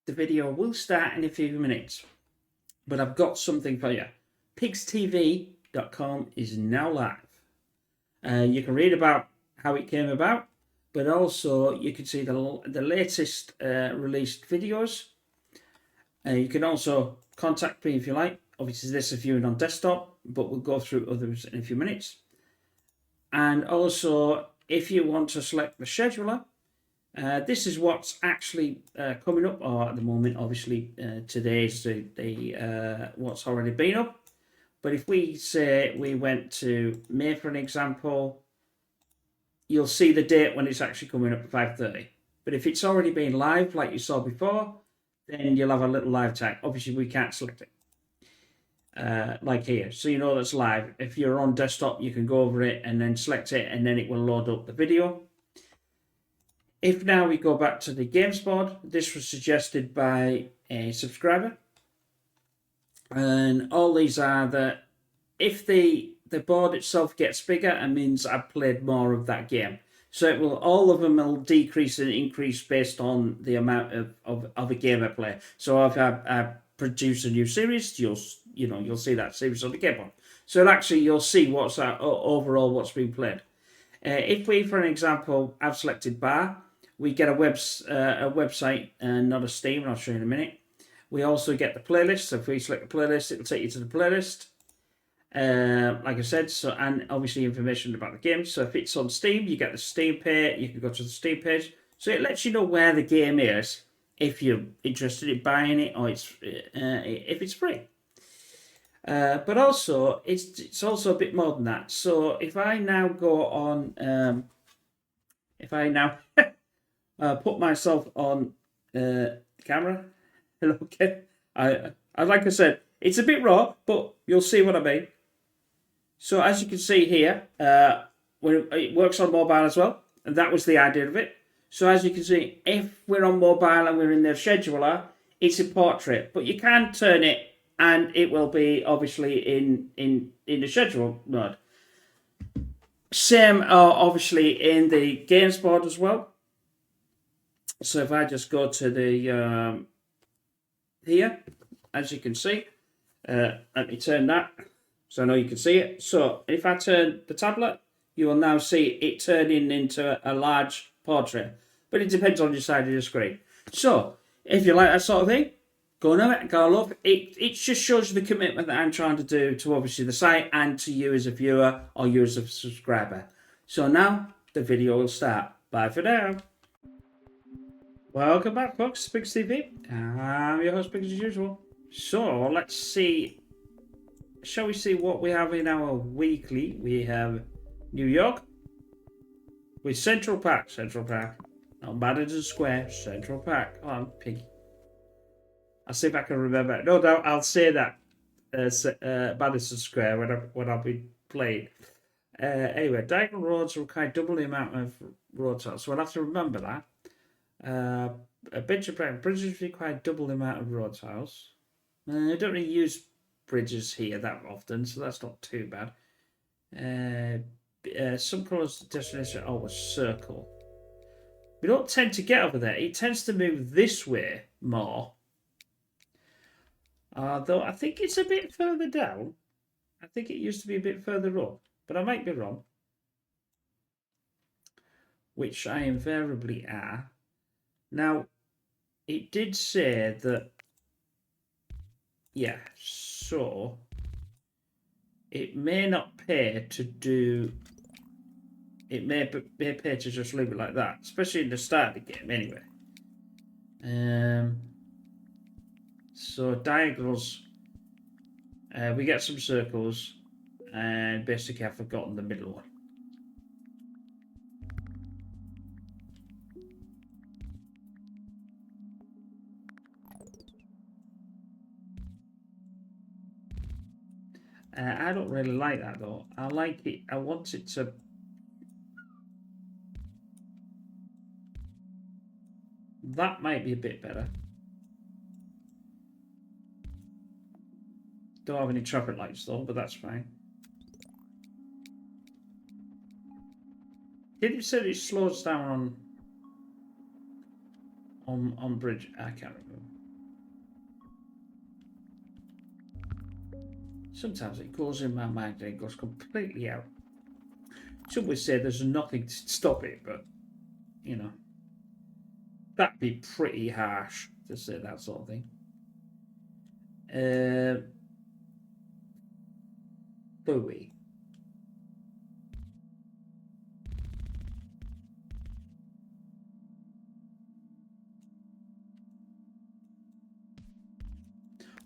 The video will start in a few minutes, but I've got something for you. PigzTV.com is now live. You can read about how it came about, but also you can see the latest released videos. You can also contact me if you like. Obviously, this is viewing on desktop, but we'll go through others in a few minutes. And also, if you want to select the scheduler, this is what's actually coming up, or at the moment, obviously, today's the what's already been up. But if we say we went to May, for an example, you'll see the date when it's actually coming up at 5:30. But if it's already been live, like you saw before, then you'll have a little live tag. Obviously, we can't select it. Like here, so you know that's live. If you're on desktop, you can go over it and then select it, and then it will load up the video. If now we go back to the games board, this was suggested by a subscriber, and all these are that if the board itself gets bigger, it means I've played more of that game. So it will, all of them will decrease and increase based on the amount of a game I play. So if I produce a new series, you'll see that series on the game board. So actually you'll see what's overall what's been played. If we, for an example, have selected bar, we get a website and not a Steam, and I'll show you in a minute. We also get the playlist. So if we select the playlist, it will take you to the playlist. Like I said, so, and obviously information about the game. So if it's on Steam, you get the Steam page. You can go to the Steam page. So it lets you know where the game is if you're interested in buying it, or if it's free. But also, it's also a bit more than that. So if I now go on, if I now put myself on camera, okay, I like I said, it's a bit raw, but you'll see what I mean. So as you can see here, it works on mobile as well, and that was the idea of it. So as you can see, if we're on mobile and we're in the scheduler, it's a portrait, but you can turn it and it will be obviously in the schedule mode. Same obviously in the games board as well. So if I just go to the here, as you can see, let me turn that so I know you can see it. So if I turn the tablet, you will now see it turning into a large portrait, but it depends on your side of your screen. So if you like that sort of thing, go on it, go look. It just shows you the commitment that I'm trying to do to obviously the site and to you as a viewer or you as a subscriber. So now the video will start. Bye for now. Welcome back, folks, to PigzTV. I'm your host, Pigz, as usual. So let's see. Shall we see what we have in our weekly? We have New York with Central Park. Not Madison Square, Central Park. Come on, Piggy. I'll see if I can remember. No, I'll say that Madison Square when I'll be playing. Anyway, diagonal roads require double the amount of road tiles, so I'll have to remember that. A bridges require double the amount of road tiles. I don't really use bridges here that often, so that's not too bad. Some colours destination always circle. We don't tend to get over there. It tends to move this way more. Though I think it's a bit further down. I think it used to be a bit further up, but I might be wrong. Which I invariably are. Now, it did say that, yeah, so it may not pay to do, it may pay to just leave it like that, especially in the start of the game anyway. So diagonals, we get some circles, and basically I've forgotten the middle one. I don't really like that though. I like it. I want it to. That might be a bit better. Don't have any traffic lights though, but that's fine. Did it say it slows down on? on bridge. I can't remember. Sometimes it goes in my mind and it goes completely out. Some would say there's nothing to stop it, but you know, that'd be pretty harsh to say that sort of thing. Buoy.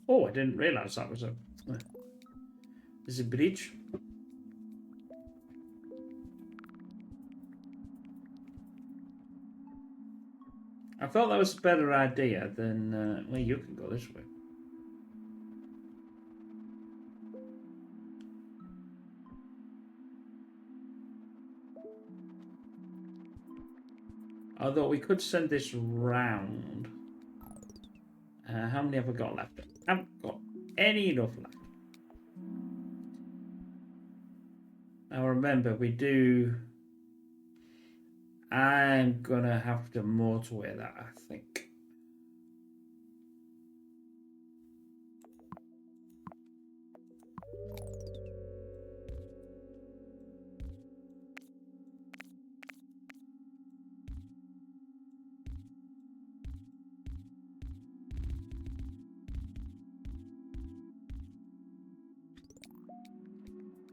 Oh, I didn't realise that was a. There's a bridge. I thought that was a better idea than. Well, you can go this way. Although we could send this round. How many have I got left? I haven't got any enough left. Now remember, we do. I'm gonna have to motorway that, I think.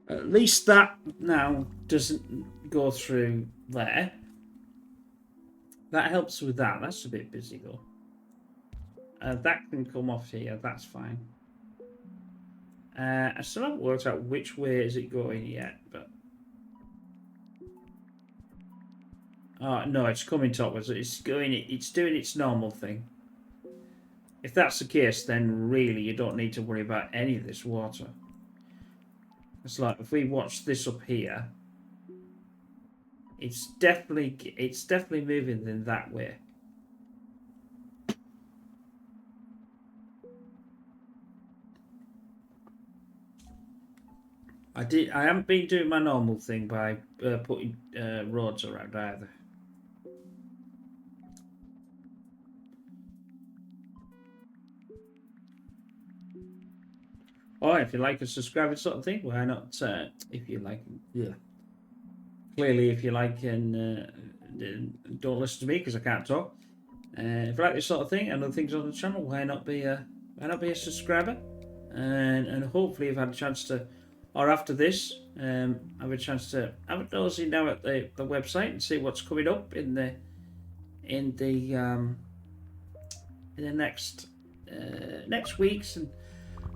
At least that now doesn't go through there. That helps with that. That's a bit busy though. That can come off here. That's fine. I still haven't worked out which way is it going yet, but no, it's coming towards it. It's going. It's doing its normal thing. If that's the case, then really you don't need to worry about any of this water. It's like if we watch this up here, it's definitely moving in that way. I haven't been doing my normal thing by putting roads around either. Or if you like a subscribing sort of thing, why not? If you like, yeah. Clearly, if you like and don't listen to me because I can't talk. If you like this sort of thing and other things on the channel, why not be a subscriber? And hopefully you've had a chance to, or after this, have a chance to have a nosy now at the website and see what's coming up in the next weeks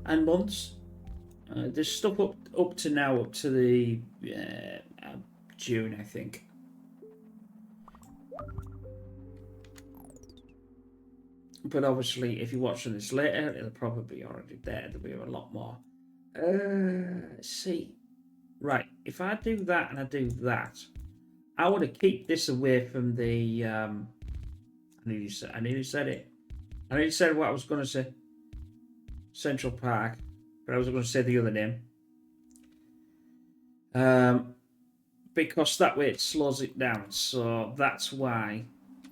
and months. There's stuff up to now, up to the June, I think. But obviously, if you're watching this later, it'll probably be already there. There'll be a lot more. Let's see. Right, if I do that and I do that, I want to keep this away from the. I nearly said it. I nearly said what I was going to say. Central Park, but I was going to say the other name. Because that way it slows it down. So that's why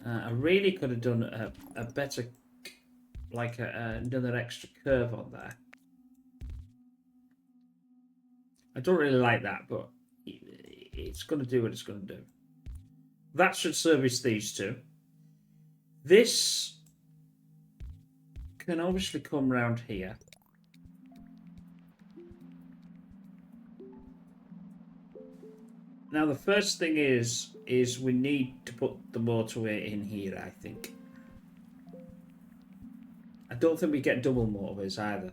I really could have done a better, like another extra curve on there. I don't really like that, but it's going to do what it's going to do. That should service these two. This can obviously come round here. Now the first thing is we need to put the motorway in here, I think. I don't think we get double motorways either.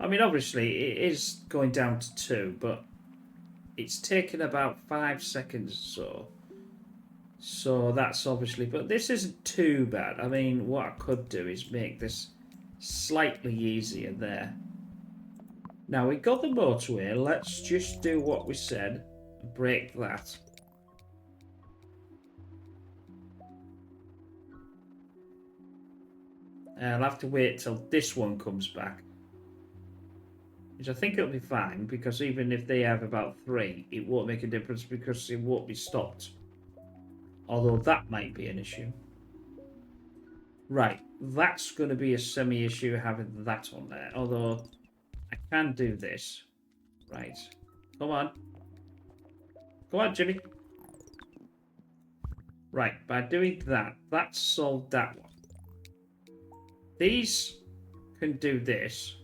I mean, obviously, it is going down to 2, but it's taken about 5 seconds or so. So that's obviously... But this isn't too bad. I mean, what I could do is make this slightly easier there. Now, we got the motorway. Let's just do what we said. Break that. I'll have to wait till this one comes back. which I think it'll be fine, because even if they have about 3, it won't make a difference because it won't be stopped. Although that might be an issue. Right, that's going to be a semi-issue having that on there. Although I can do this. Right, come on. Come on, Jimmy. Right, by doing that, that solved that one. These can do this.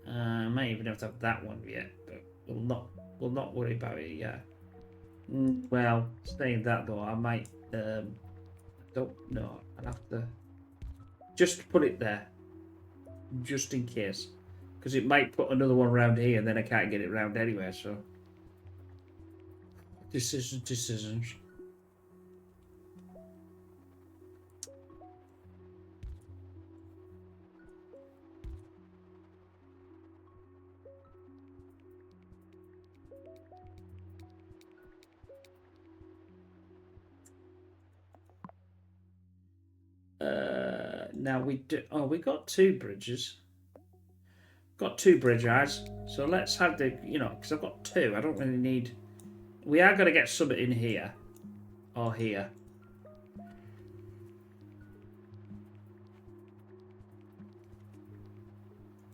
I might even have to have that one yet, but we'll not worry about it yet. Well, saying that though, I might I don't know. I'll have to just put it there, just in case, because it might put another one around here, and then I can't get it round anywhere. So decisions. Now we do. Oh, we got 2 bridges. Got 2 bridge eyes. So let's have the, because I've got 2. I don't really need. We are going to get some in here or here.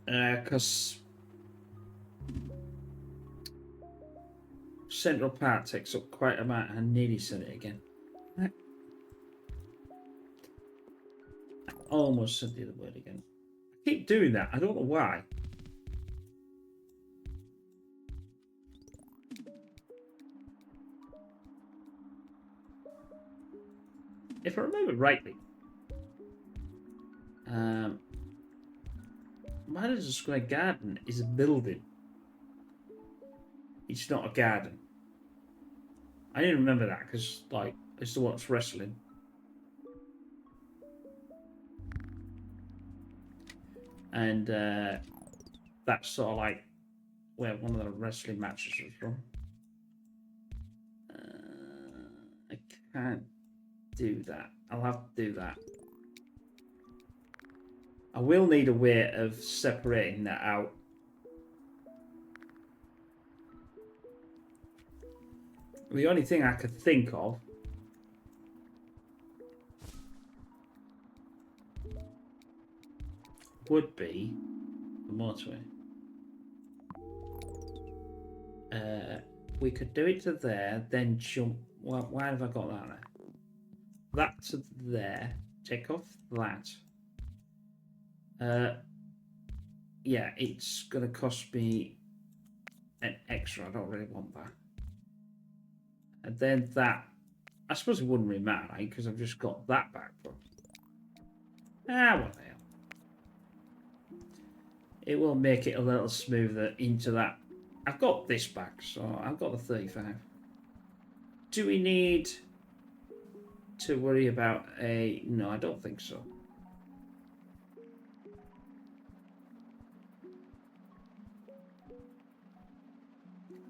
Because Central Park takes up quite a amount. I nearly said it again. I almost said the other word again. I keep doing that. I don't know why. If I remember rightly, Madison Square Garden is a building. It's not a garden. I didn't remember that because, like, I used to watch wrestling. And that's sort of like where one of the wrestling matches was from. I can't do that. I'll have to do that. I will need a way of separating that out. The only thing I could think of would be the motorway. We could do it to there, then jump. Well, why have I got that there? That to there. Take off that. Yeah, it's gonna cost me an extra. I don't really want that. And then that. I suppose it wouldn't really matter, right? Because I've just got that back from. What the hell? It will make it a little smoother into that. I've got this back, so I've got the 35. Do we need to worry about a... No, I don't think so.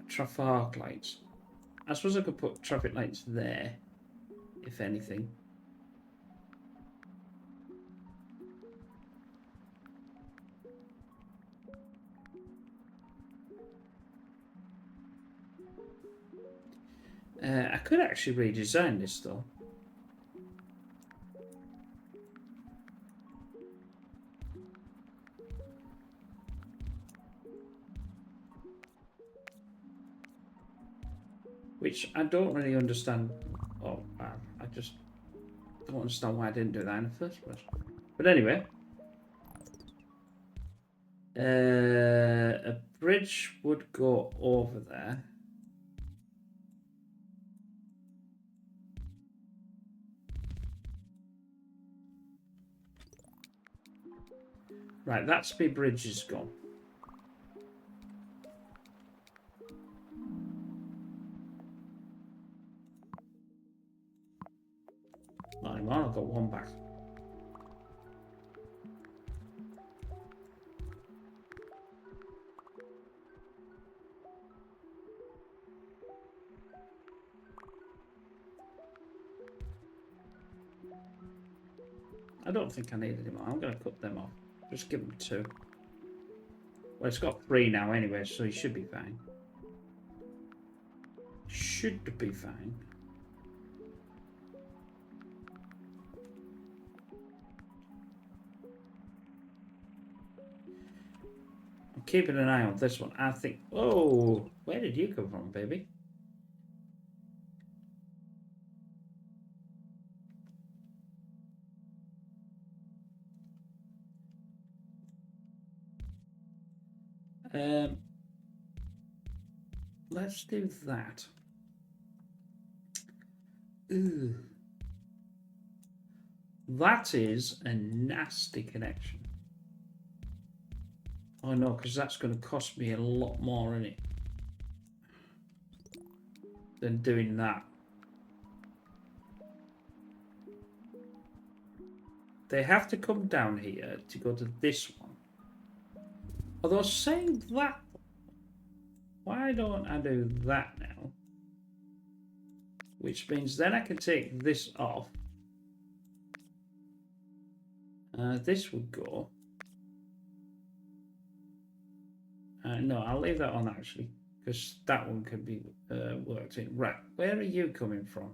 Traffic lights. I suppose I could put traffic lights there, if anything. I could actually redesign this though. Which I don't really understand. Oh, I just don't understand why I didn't do that in the first place. But anyway. A bridge would go over there. Right, that speed bridge is gone. Not anymore, I've got one back. I don't think I need any more. I'm going to cut them off. Just give them 2. Well, it's got 3 now anyway, so he should be fine. Should be fine. I'm keeping an eye on this one. I think... Oh, where did you come from, baby? Let's do that. Ooh. That is a nasty connection. Oh no, because that's going to cost me a lot more, isn't it? Than doing that. They have to come down here to go to this one. Although saying that, why don't I do that now? Which means then I can take this off. This would go. No, I'll leave that on actually, because that one can be worked in. Right, where are you coming from?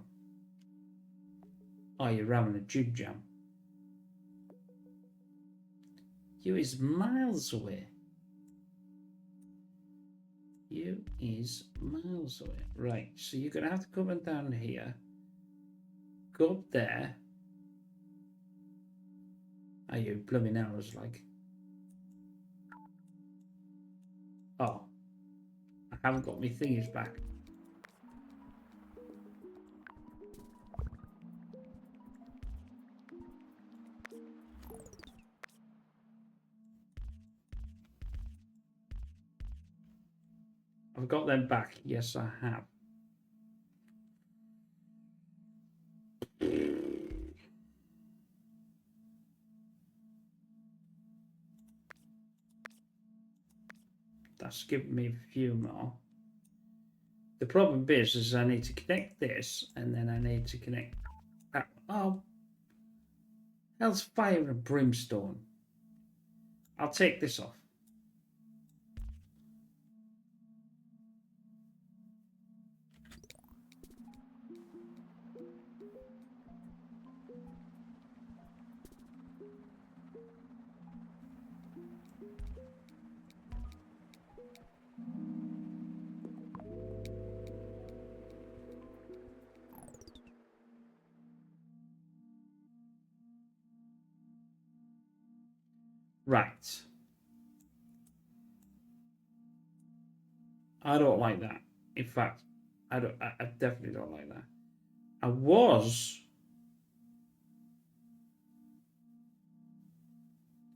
Oh, you're having a jig jam. You is miles away. You is miles away. Right, so you're going to have to come down here. Go up there. Are you blooming arrows like? Oh. I haven't got my thingies back. I've got them back. Yes, I have. That's given me a few more. The problem is I need to connect this, and then I need to connect that. Oh, hell's fire and brimstone. I'll take this off. Right. I don't like that. In fact, I definitely don't like that. I was,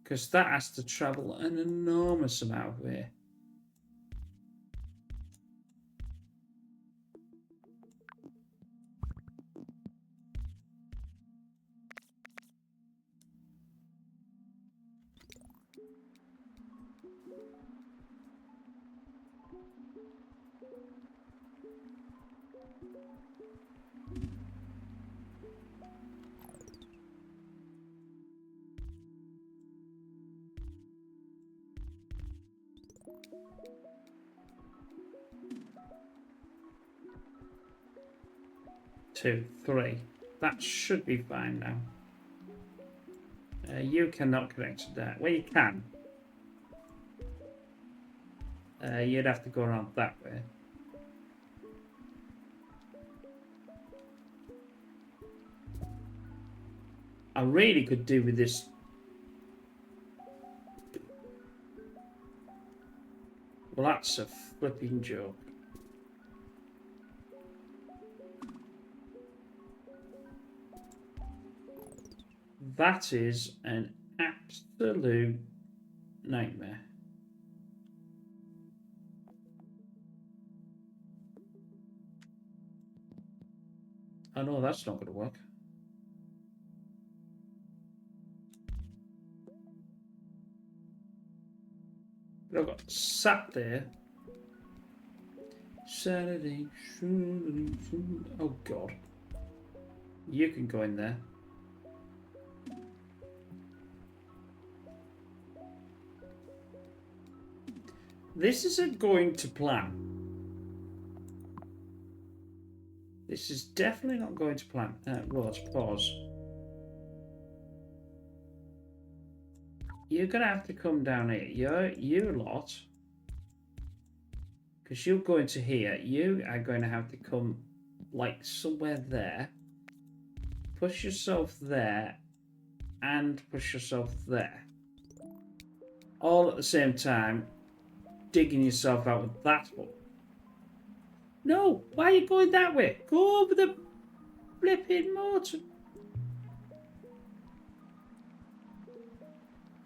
because that has to travel an enormous amount of way. Two, three. That should be fine now. You cannot connect to that. Well, you can. You'd have to go around that way. I really could do with this. Well, that's a flipping joke. That is an absolute nightmare. I know that's not going to work. But I've got sat there. Saturday. Oh, God. You can go in there. This isn't going to plan. This is definitely not going to plan. Roads, pause. You're going to have to come down here. You lot. Because you're going to here. You are going to have to come like somewhere there. Push yourself there. And push yourself there. All at the same time. Digging yourself out of that hole. No, why are you going that way? Go over the flipping motor.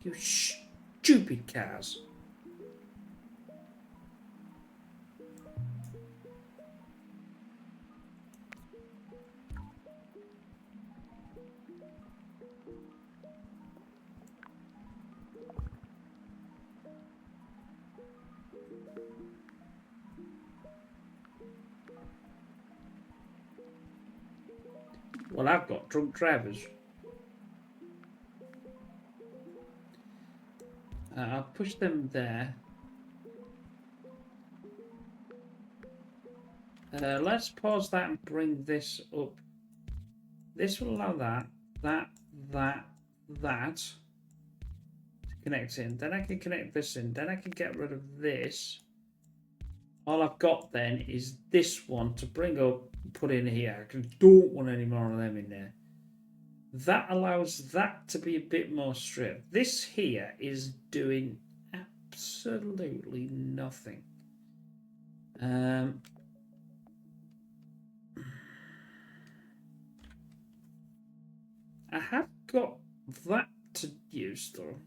You stupid cars. Well, I've got drunk drivers. I'll push them there. Let's pause that and bring this up. This will allow that to connect in. Then I can connect this in. Then I can get rid of this. All I've got then is this one to bring up and put in here. I don't want any more of them in there. That allows that to be a bit more straight. This here is doing absolutely nothing. I have got that to use though.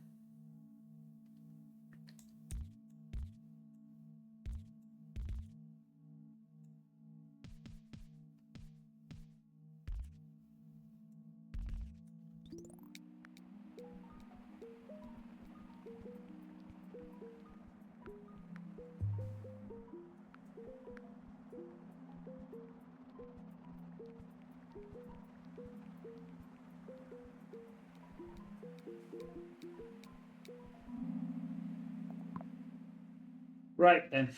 Right then.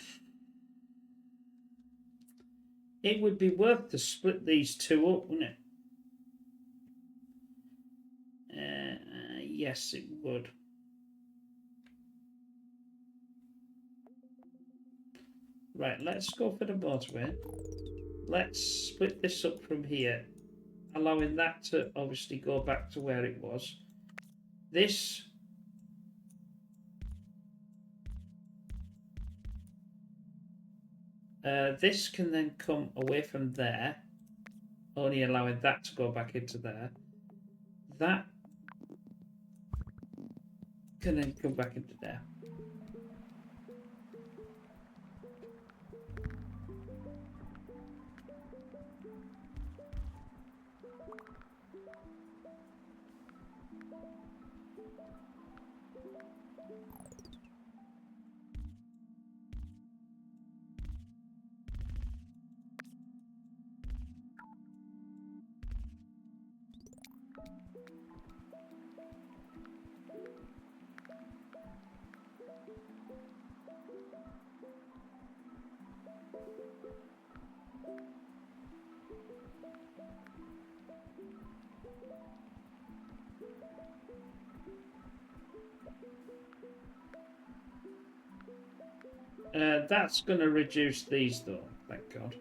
It would be worth to split these two up, wouldn't it? Yes, it would. Right, let's go for the motorway. Let's split this up from here, allowing that to obviously go back to where it was. This this can then come away from there, only allowing that to go back into there. That can then come back into there. That's going to reduce these though, thank God.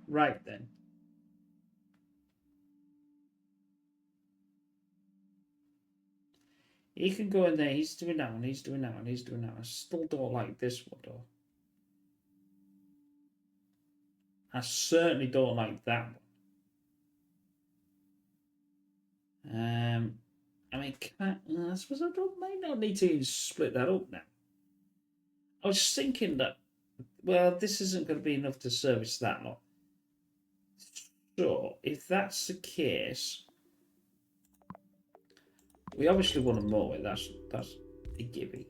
Right then. He can go in there, he's doing that one, he's doing that one, he's doing that one. I still don't like this one though. I certainly don't like that one. I mean, I suppose might not need to split that up now. I was thinking that, well, this isn't going to be enough to service that lot. So, if that's the case, we obviously want to mow it. That's a gimme.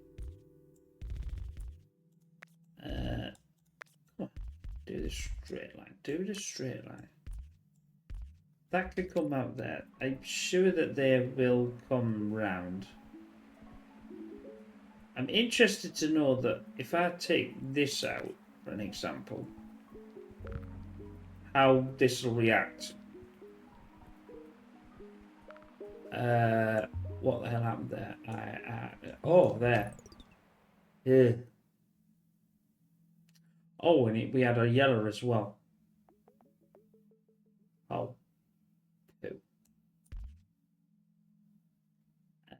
Come on, do the straight line. Do the straight line. That could come out there. I'm sure that they will come round. I'm interested to know that if I take this out, for an example, how this will react. What the hell happened there? Oh, there. Yeah. Oh, and we had a yellow as well. Oh.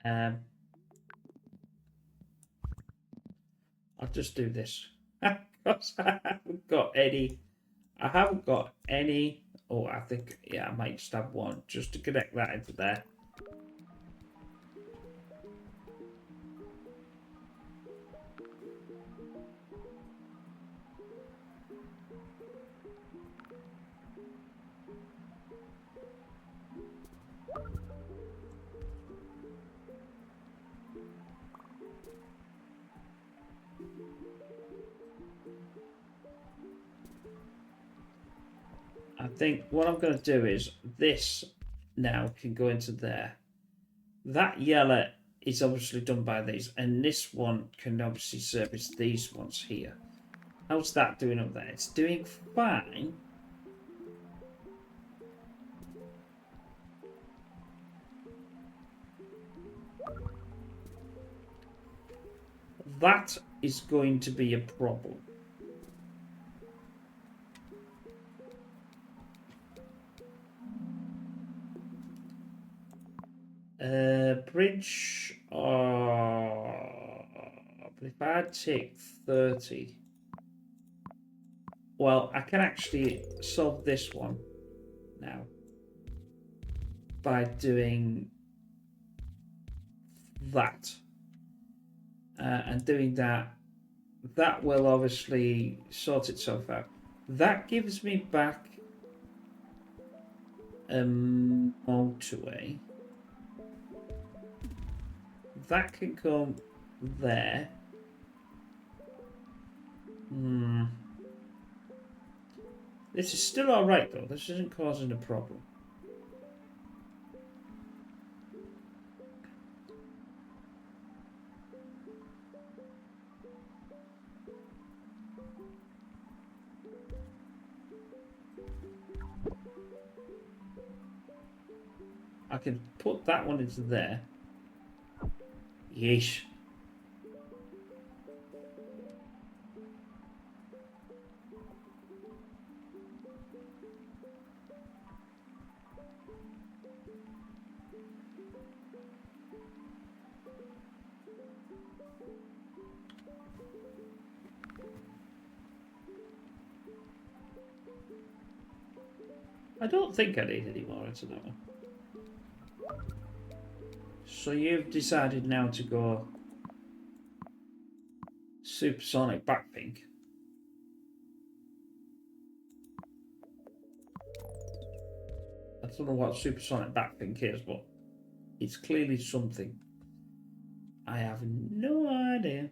Um, I'll just do this. Because I haven't got any. I haven't got any. Oh, I think, yeah, I might just have one just to connect that into there. I think what I'm going to do is this now can go into there. That yellow is obviously done by these, and this one can obviously service these ones here. How's that doing up there? It's doing fine. That is going to be a problem. Bridge. But if I take 30, well, I can actually solve this one now by doing that. And doing that, that will obviously sort itself out. That gives me back a motorway. That can go there. This is still alright though. This isn't causing a problem. I can put that one into there. Yeesh. I don't think I need any more into that one. So you've decided now to go supersonic backpink. I don't know what supersonic backpink is, but it's clearly something. I have no idea.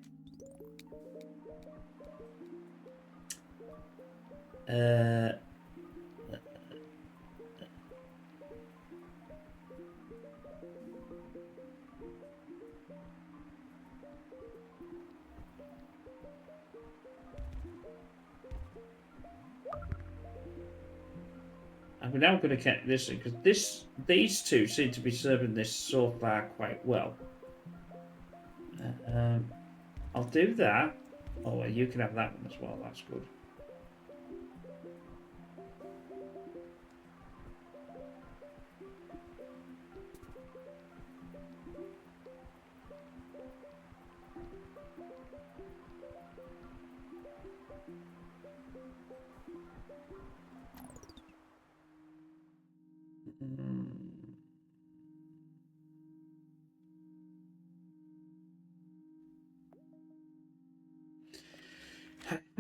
I'm now going to get this in because these two seem to be serving this so far quite well. I'll do that. Oh, well, you can have that one as well. That's good.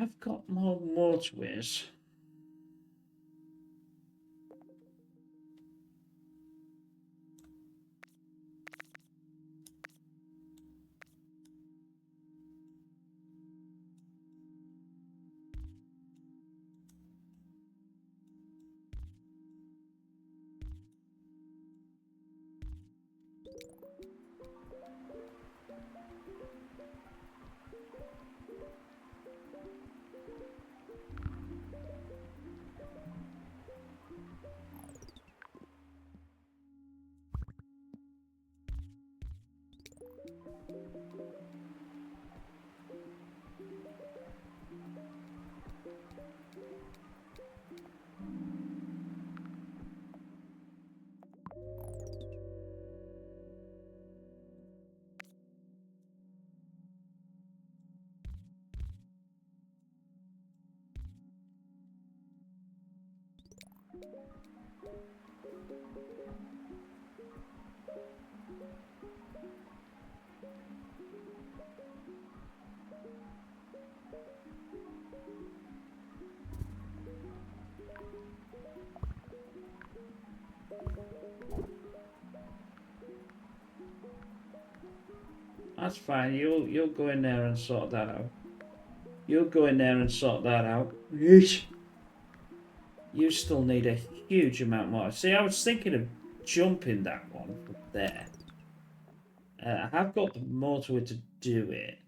I've got more motorways. That's fine. You'll go in there and sort that out. You'll go in there and sort that out. Yeesh. You still need a huge amount more. See, I was thinking of jumping that one from there. I have got the motorway to do it.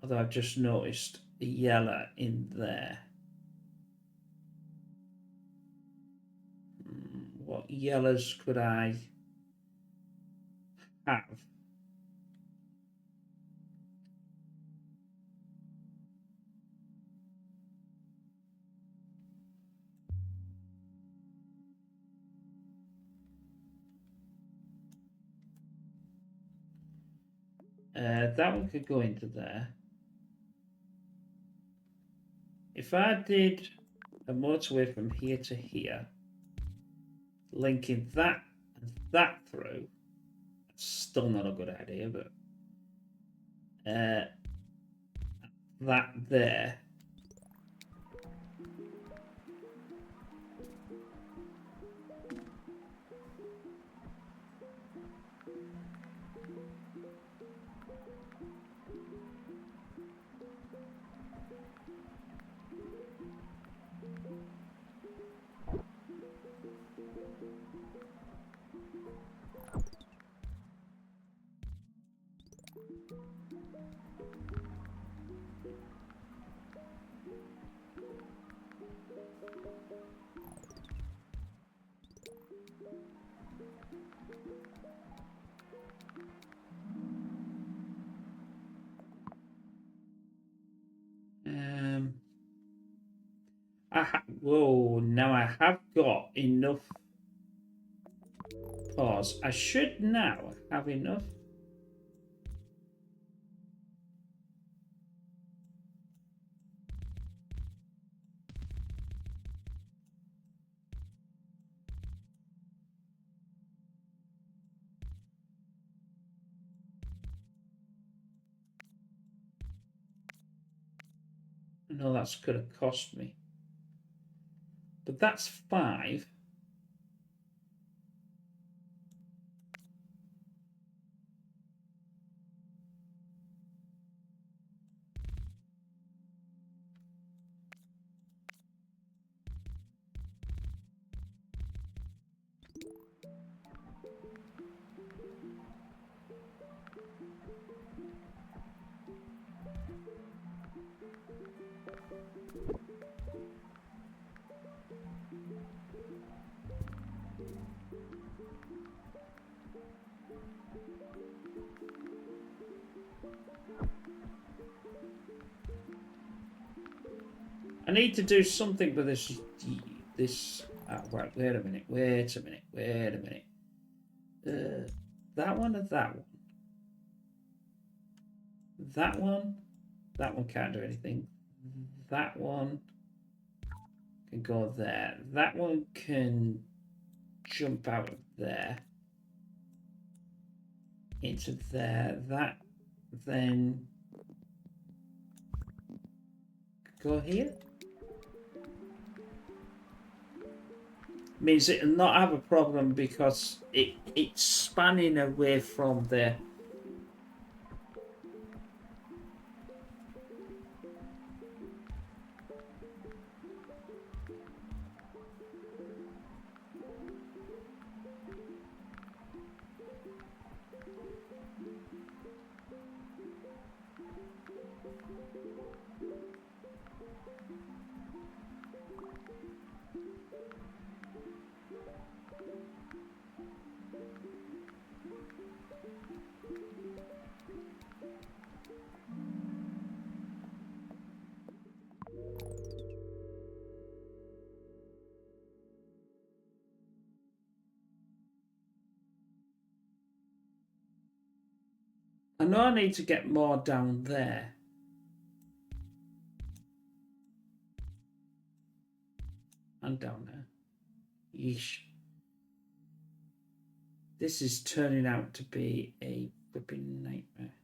Although I've just noticed a yellow in there. What yellows could I have? That one could go into there. If I did a motorway from here to here, linking that and that through, still not a good idea, but that there. Whoa, now I have got enough. Pause. I should now have enough. No, that's going to cost me. But that's 5. I need to do something with this. Right, wait a minute. That one or that one? That one? That one can't do anything. That one can go there. That one can jump out of there into there. That then go here. Means it'll not have a problem because it's spanning away from there. I know I need to get more down there. And down there. Yeesh. This is turning out to be a flipping nightmare.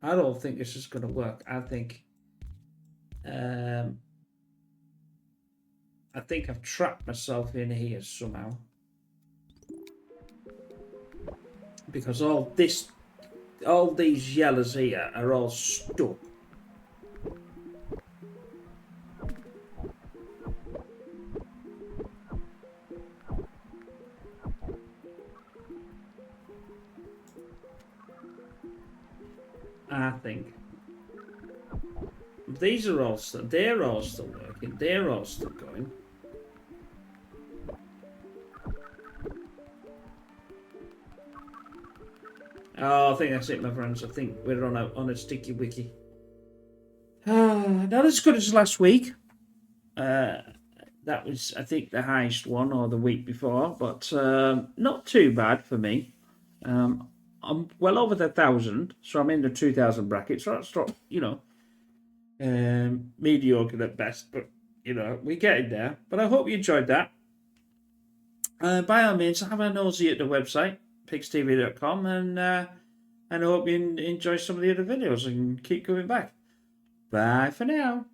I don't think this is going to work. I think I've trapped myself in here somehow. Because all these yellows here are all stuck. I think these are all still, they're all still working, they're all still going. Oh, I think that's it, my friends. I think we're on a sticky wiki. Not as good as last week. That was, I think, the highest one, or the week before, but not too bad for me. I'm well over the 1,000, so I'm in the 2,000 bracket. So that's not, mediocre at best, but we're getting there. But I hope you enjoyed that. By all means, have a nosy at the website, PigzTV.com, and I hope you enjoy some of the other videos and keep coming back. Bye for now.